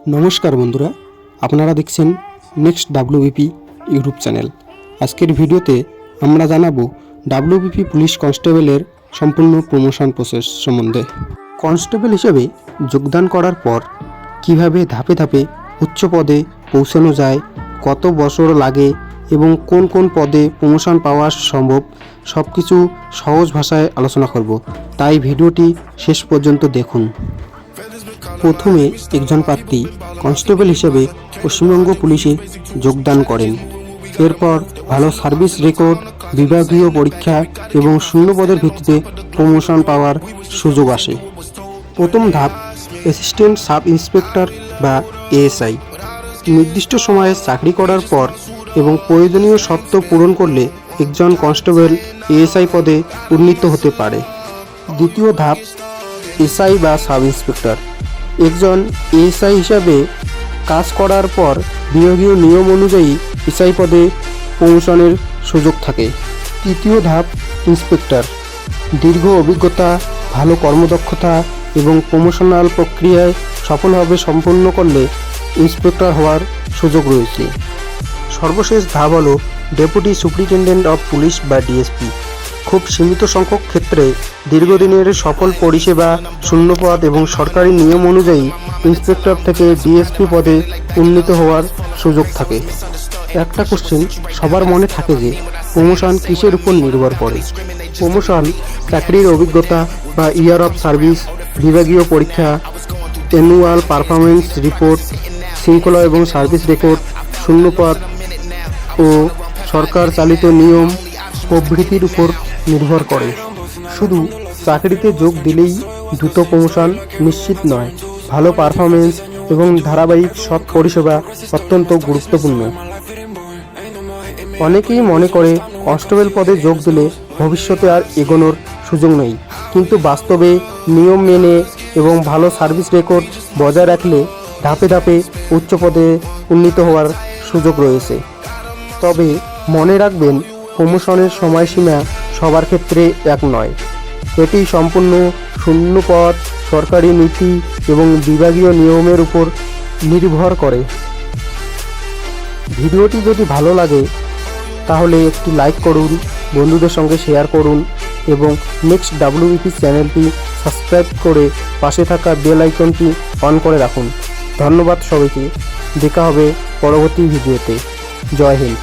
নমস্কার বন্ধুরা, আপনারা দেখছেন নেক্সট ডাব্লিউবিপি ইউটিউব চ্যানেল। আজকের ভিডিওতে আমরা জানাবো ডাব্লিউবিপি পুলিশ কনস্টেবলের সম্পূর্ণ প্রমোশন প্রসেস সম্বন্ধে। কনস্টেবল হিসেবে যোগদান করার পর কিভাবে ধাপে ধাপে উচ্চ পদে পৌঁছানো যায়, কত বছর লাগে এবং কোন কোন পদে প্রমোশন পাওয়া সম্ভব, সব কিছু সহজ ভাষায় আলোচনা করব, তাই ভিডিওটি শেষ পর্যন্ত দেখুন। প্রথমে একজন প্রার্থী কনস্টেবল হিসেবে পশ্চিমবঙ্গ পুলিশে যোগদান করেন। এরপর ভালো সার্ভিস রেকর্ড, বিভাগীয় পরীক্ষা এবং শূন্যপদের ভিত্তিতে প্রমোশন পাওয়ার সুযোগ আসে। প্রথম ধাপ অ্যাসিস্ট্যান্ট সাব ইন্সপেক্টর বা এএসআই। নির্দিষ্ট সময়ে চাকরি করার পর এবং প্রয়োজনীয় শর্ত পূরণ করলে একজন কনস্টেবল এএসআই পদে উন্নীত হতে পারে। দ্বিতীয় ধাপ এসআই বা সাব ইন্সপেক্টর। একজন এএসআই হিসাবে কাজ করার পর বিভাগীয় নিয়ম অনুযায়ী এসআই পদে প্রমোশনের সুযোগ থাকে। তৃতীয় ধাপ ইন্সপেক্টর। দীর্ঘ অভিজ্ঞতা, ভালো কর্মদক্ষতা এবং প্রমোশনাল প্রক্রিয়ায় সফলভাবে সম্পন্ন করলে ইন্সপেক্টর হওয়ার সুযোগ রয়েছে। সর্বশেষ ধাপ হলো ডেপুটি সুপারিনটেনডেন্ট অফ পুলিশ বা ডিএসপি। খুব সীমিত সংখ্যক ক্ষেত্রে দীর্ঘদিনের সফল পরিষেবা, শূন্যপদ এবং সরকারি নিয়ম অনুযায়ী ইন্সপেক্টর থেকে ডিএসপি পদে উন্নীত হওয়ার সুযোগ থাকে। একটা কোশ্চেন সবার মনে থাকে যে প্রমোশন কিসের উপর নির্ভর করে। প্রমোশন চাকরির অভিজ্ঞতা বা ইয়ার অফ সার্ভিস, বিভাগীয় পরীক্ষা, অ্যানুয়াল পারফরমেন্স রিপোর্ট, শৃঙ্খলা এবং সার্ভিস রেকর্ড, শূন্যপদ ও সরকার চালিত নিয়ম প্রভৃতির উপর নির্ভর করে। শুধু চাকরিতে যোগ দিলেই দ্রুত প্রমোশন নিশ্চিত নয়। ভালো পারফরমেন্স এবং ধারাবাহিক সৎ পরিষেবা অত্যন্ত গুরুত্বপূর্ণ। অনেকেই মনে করে কনস্টেবল পদে যোগ দিলে ভবিষ্যতে আর এগোনোর সুযোগ নেই, কিন্তু বাস্তবে নিয়ম মেনে এবং ভালো সার্ভিস রেকর্ড বজায় রাখলে ধাপে ধাপে উচ্চ পদে উন্নীত হওয়ার সুযোগ রয়েছে। তবে মনে রাখবেন, প্রমোশনের সময়সীমা সবার ক্ষেত্রে এক নয়। এটি সম্পূর্ণ শূন্যপদ, সরকারি নীতি এবং বিভাগীয় নিয়মের উপর নির্ভর করে। ভিডিওটি যদি ভালো লাগে তাহলে একটি লাইক করুন, বন্ধুদের সঙ্গে শেয়ার করুন এবং নেক্সট ডাব্লিউবিপি চ্যানেলটি সাবস্ক্রাইব করে পাশে থাকা বেল আইকনটি অন করে রাখুন। ধন্যবাদ সবাইকে। দেখা হবে পরবর্তী ভিডিওতে। জয় হিন্দ।